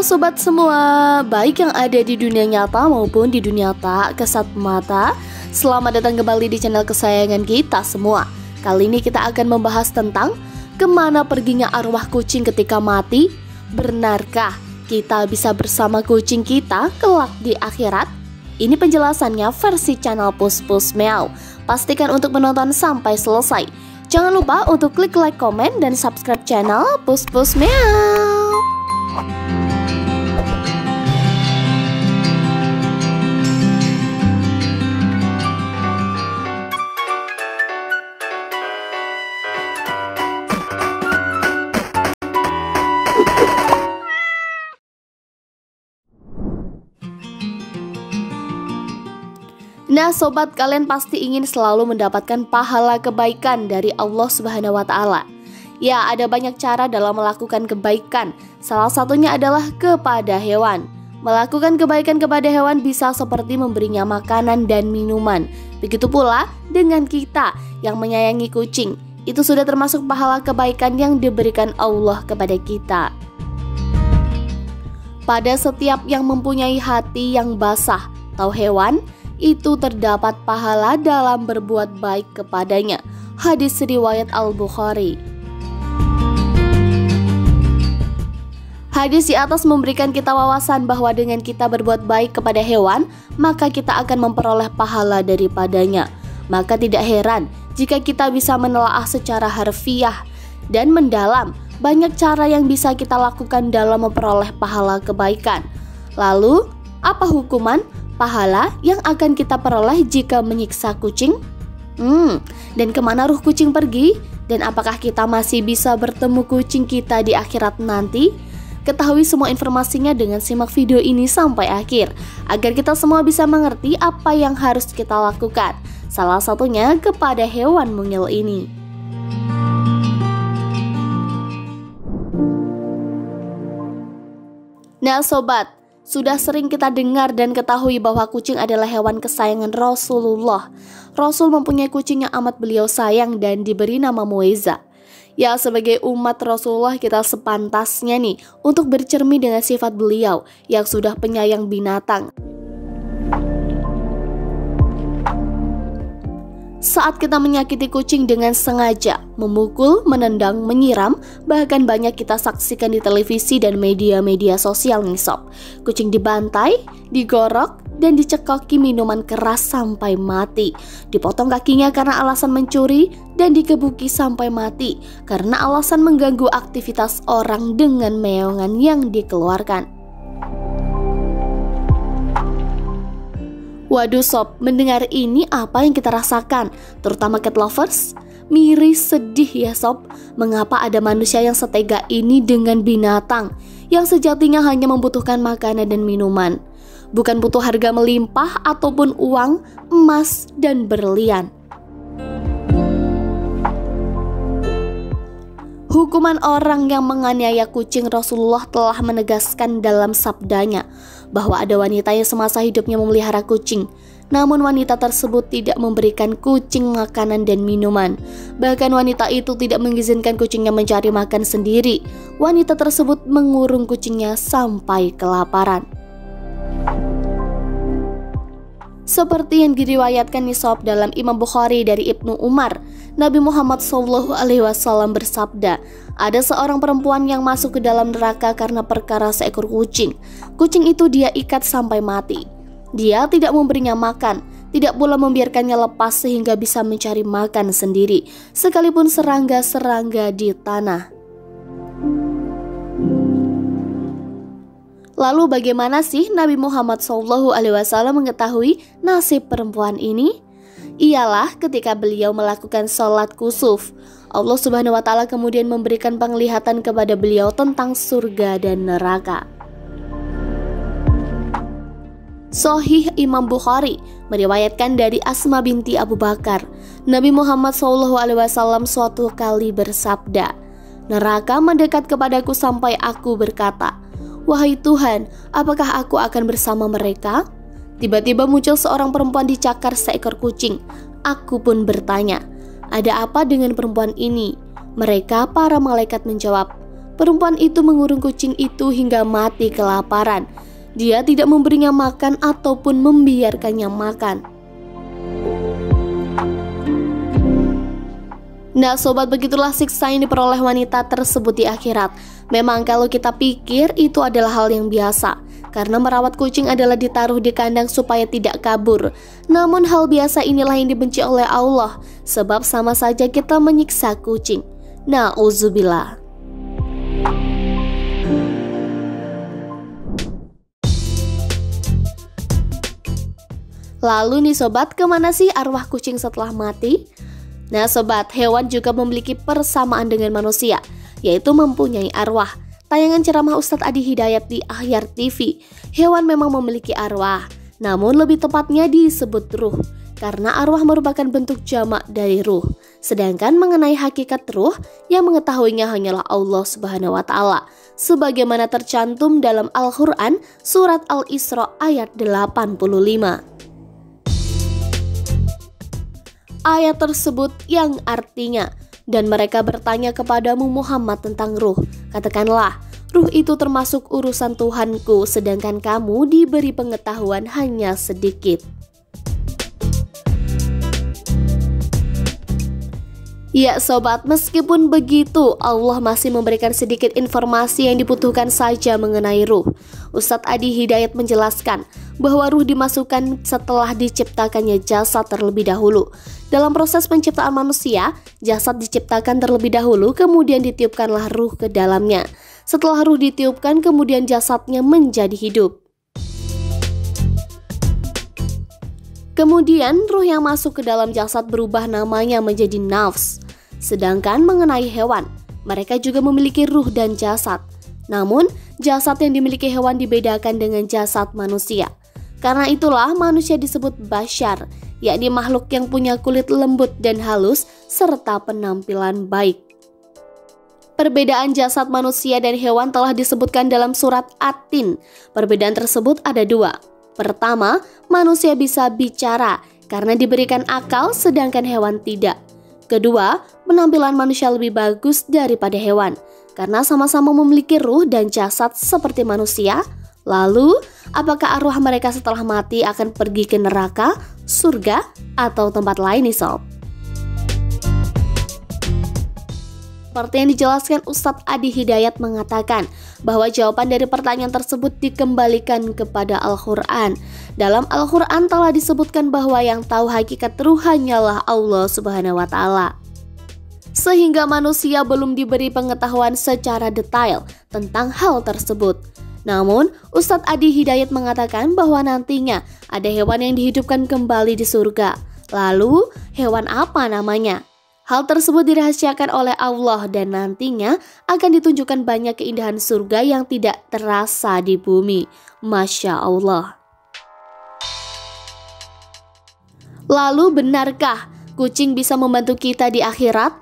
Halo sobat semua, baik yang ada di dunia nyata maupun di dunia tak kasat mata. Selamat datang kembali di channel kesayangan kita semua. Kali ini kita akan membahas tentang kemana perginya arwah kucing ketika mati. Benarkah kita bisa bersama kucing kita kelak di akhirat? Ini penjelasannya versi channel Pus Pus Meow. Pastikan untuk menonton sampai selesai. Jangan lupa untuk klik like, komen, dan subscribe channel Pus Pus Meow. Nah sobat, kalian pasti ingin selalu mendapatkan pahala kebaikan dari Allah Subhanahu wa Ta'ala. Ya, ada banyak cara dalam melakukan kebaikan. Salah satunya adalah kepada hewan. Melakukan kebaikan kepada hewan bisa seperti memberinya makanan dan minuman. Begitu pula dengan kita yang menyayangi kucing. Itu sudah termasuk pahala kebaikan yang diberikan Allah kepada kita. Pada setiap yang mempunyai hati yang basah atau hewan, itu terdapat pahala dalam berbuat baik kepadanya. Hadis riwayat Al-Bukhari. Hadis di atas memberikan kita wawasan bahwa dengan kita berbuat baik kepada hewan, maka kita akan memperoleh pahala daripadanya. Maka tidak heran jika kita bisa menelaah secara harfiah dan mendalam banyak cara yang bisa kita lakukan dalam memperoleh pahala kebaikan. Lalu, apa hukuman pahala yang akan kita peroleh jika menyiksa kucing? Dan kemana ruh kucing pergi? Dan apakah kita masih bisa bertemu kucing kita di akhirat nanti? Ketahui semua informasinya dengan simak video ini sampai akhir, agar kita semua bisa mengerti apa yang harus kita lakukan. Salah satunya kepada hewan mungil ini. Nah sobat, sudah sering kita dengar dan ketahui bahwa kucing adalah hewan kesayangan Rasulullah. Rasul mempunyai kucing yang amat beliau sayang dan diberi nama Mueza. Ya, sebagai umat Rasulullah kita sepantasnya nih untuk bercermin dengan sifat beliau yang sudah penyayang binatang. Saat kita menyakiti kucing dengan sengaja, memukul, menendang, menyiram, bahkan banyak kita saksikan di televisi dan media-media sosial nih sob. Kucing dibantai, digorok, dan dicekoki minuman keras sampai mati. Dipotong kakinya karena alasan mencuri, dan dikebuki sampai mati karena alasan mengganggu aktivitas orang dengan meongan yang dikeluarkan. Waduh sob, mendengar ini apa yang kita rasakan? Terutama cat lovers? Miris, sedih ya sob. Mengapa ada manusia yang setega ini dengan binatang yang sejatinya hanya membutuhkan makanan dan minuman? Bukan butuh harga melimpah ataupun uang, emas, dan berlian. Hukuman orang yang menganiaya kucing, Rasulullah telah menegaskan dalam sabdanya bahwa ada wanita yang semasa hidupnya memelihara kucing, namun wanita tersebut tidak memberikan kucing makanan dan minuman. Bahkan wanita itu tidak mengizinkan kucingnya mencari makan sendiri. Wanita tersebut mengurung kucingnya sampai kelaparan. Seperti yang diriwayatkan Nisab dalam Imam Bukhari dari Ibnu Umar, Nabi Muhammad SAW bersabda, ada seorang perempuan yang masuk ke dalam neraka karena perkara seekor kucing. Kucing itu dia ikat sampai mati. Dia tidak memberinya makan, tidak pula membiarkannya lepas sehingga bisa mencari makan sendiri, sekalipun serangga-serangga di tanah. Lalu bagaimana sih Nabi Muhammad SAW mengetahui nasib perempuan ini? Ialah ketika beliau melakukan sholat kusuf. Allah Subhanahu wa Ta'ala kemudian memberikan penglihatan kepada beliau tentang surga dan neraka. Sahih Imam Bukhari meriwayatkan dari Asma binti Abu Bakar, Nabi Muhammad SAW suatu kali bersabda, neraka mendekat kepadaku sampai aku berkata, wahai Tuhan, apakah aku akan bersama mereka? Tiba-tiba muncul seorang perempuan dicakar seekor kucing. Aku pun bertanya, ada apa dengan perempuan ini? Mereka para malaikat menjawab, Perempuan itu mengurung kucing itu hingga mati kelaparan. Dia tidak memberinya makan ataupun membiarkannya makan. Nah sobat, begitulah siksa yang diperoleh wanita tersebut di akhirat. Memang kalau kita pikir itu adalah hal yang biasa, karena merawat kucing adalah ditaruh di kandang supaya tidak kabur. Namun hal biasa inilah yang dibenci oleh Allah, sebab sama saja kita menyiksa kucing. Na'udzubillah. Lalu nih sobat, kemana sih arwah kucing setelah mati? Nah sobat, hewan juga memiliki persamaan dengan manusia, yaitu mempunyai arwah. Tayangan ceramah Ustadz Adi Hidayat di Akhyar TV, hewan memang memiliki arwah, namun lebih tepatnya disebut ruh, karena arwah merupakan bentuk jamak dari ruh. Sedangkan mengenai hakikat ruh, yang mengetahuinya hanyalah Allah Subhanahu wa Ta'ala, sebagaimana tercantum dalam Al-Quran surat Al-Isra ayat 85. Ayat tersebut yang artinya, dan mereka bertanya kepadamu Muhammad tentang ruh. Katakanlah, ruh itu termasuk urusan Tuhanku, sedangkan kamu diberi pengetahuan hanya sedikit. Ya sobat, meskipun begitu Allah masih memberikan sedikit informasi yang dibutuhkan saja mengenai ruh. Ustadz Adi Hidayat menjelaskan bahwa ruh dimasukkan setelah diciptakannya jasad terlebih dahulu. Dalam proses penciptaan manusia, jasad diciptakan terlebih dahulu, kemudian ditiupkanlah ruh ke dalamnya. Setelah ruh ditiupkan, kemudian jasadnya menjadi hidup. Kemudian ruh yang masuk ke dalam jasad berubah namanya menjadi nafs. Sedangkan mengenai hewan, mereka juga memiliki ruh dan jasad. Namun, jasad yang dimiliki hewan dibedakan dengan jasad manusia. Karena itulah manusia disebut bashar, yakni makhluk yang punya kulit lembut dan halus serta penampilan baik. Perbedaan jasad manusia dan hewan telah disebutkan dalam surat At-Tin. Perbedaan tersebut ada dua. Pertama, manusia bisa bicara karena diberikan akal, sedangkan hewan tidak. Kedua, penampilan manusia lebih bagus daripada hewan karena sama-sama memiliki ruh dan jasad seperti manusia. Lalu, apakah arwah mereka setelah mati akan pergi ke neraka, surga, atau tempat lain nih sob? Seperti yang dijelaskan Ustadz Adi Hidayat mengatakan bahwa jawaban dari pertanyaan tersebut dikembalikan kepada Al-Quran. Dalam Al-Quran telah disebutkan bahwa yang tahu hakikat ruh hanyalah Allah Subhanahu wa Ta'ala. Sehingga manusia belum diberi pengetahuan secara detail tentang hal tersebut. Namun, Ustadz Adi Hidayat mengatakan bahwa nantinya ada hewan yang dihidupkan kembali di surga. Lalu, hewan apa namanya? Hal tersebut dirahasiakan oleh Allah dan nantinya akan ditunjukkan banyak keindahan surga yang tidak terasa di bumi. Masya Allah. Lalu benarkah kucing bisa membantu kita di akhirat?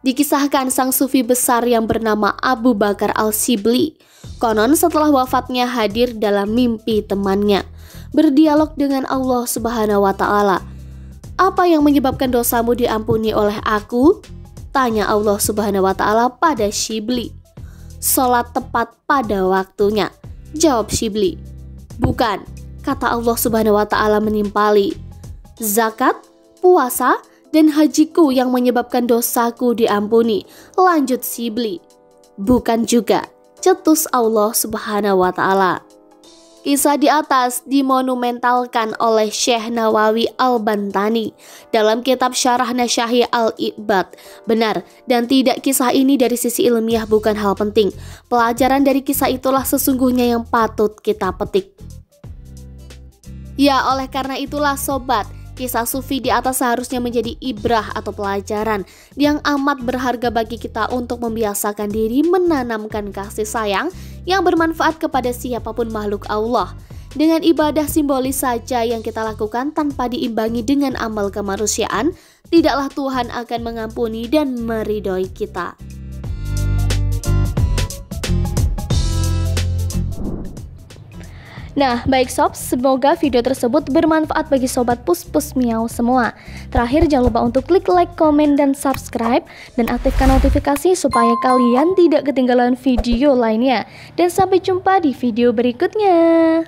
Dikisahkan sang sufi besar yang bernama Abu Bakar Al-Shibli. Konon setelah wafatnya hadir dalam mimpi temannya, berdialog dengan Allah Subhanahu wa Ta'ala. Apa yang menyebabkan dosamu diampuni oleh aku? Tanya Allah Subhanahu wa Ta'ala pada Shibli. Sholat tepat pada waktunya. Jawab Shibli. Bukan, kata Allah Subhanahu wa Ta'ala menimpali. Zakat, puasa, dan hajiku yang menyebabkan dosaku diampuni. Lanjut Shibli. Bukan juga, cetus Allah Subhanahu wa Ta'ala. Kisah di atas dimonumentalkan oleh Syekh Nawawi Al-Bantani dalam kitab Syarah Nasyahi Al-Ibad. Benar dan tidak kisah ini dari sisi ilmiah bukan hal penting. Pelajaran dari kisah itulah sesungguhnya yang patut kita petik. Ya, oleh karena itulah sobat, kisah sufi di atas seharusnya menjadi ibrah atau pelajaran yang amat berharga bagi kita untuk membiasakan diri menanamkan kasih sayang yang bermanfaat kepada siapapun makhluk Allah. Dengan ibadah simbolis saja yang kita lakukan tanpa diimbangi dengan amal kemanusiaan, tidaklah Tuhan akan mengampuni dan meridhoi kita. Nah, baik sob, semoga video tersebut bermanfaat bagi sobat pus-pus miau semua. Terakhir, jangan lupa untuk klik like, komen, dan subscribe, dan aktifkan notifikasi supaya kalian tidak ketinggalan video lainnya. Dan sampai jumpa di video berikutnya.